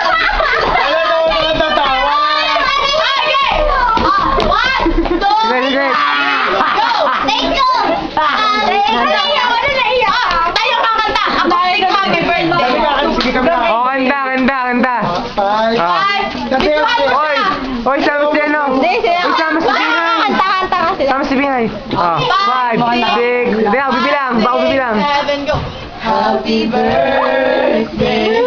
Wala na ako natatawa. Okay! 1, 2, Sige. go! Thank you! Tayo kakanta! Ako sing happy birthday! Sige kami na. Oh, kanta. Five. Kasi Hoy, sama si ano? Hoy, sama si Binay. Kanta kasi. Sama si Binay. Oh, 5, 6. Hindi, ako bibilang. Baka bibilang. 7, go! Happy birthday.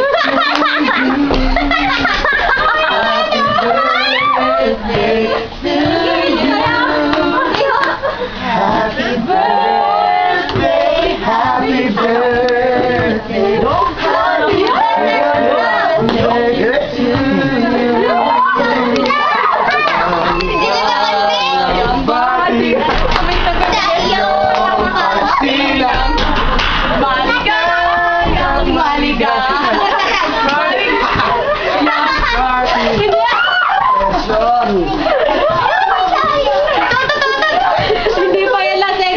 Happy birthday. Happy birthday. Hindi pa yan lasing.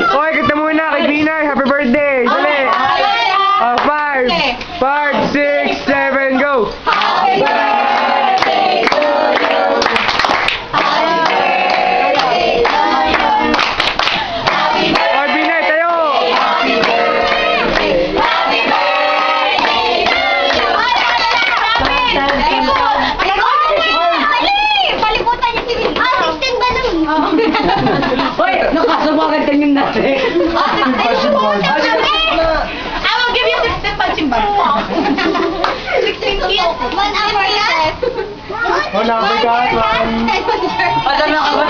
Hoy, kita muna kay Binay. Happy birthday. Dali. Oh, 5, 6, 7, go. Hoy, Binay, tayo. Paliputan niya si Will. 16 ba nun? Hoy, nakasubagan ka yung natin. I will give you 16 punching bag. 16 kids. 1 hour left. Wala, my God, man. Padala ka ba?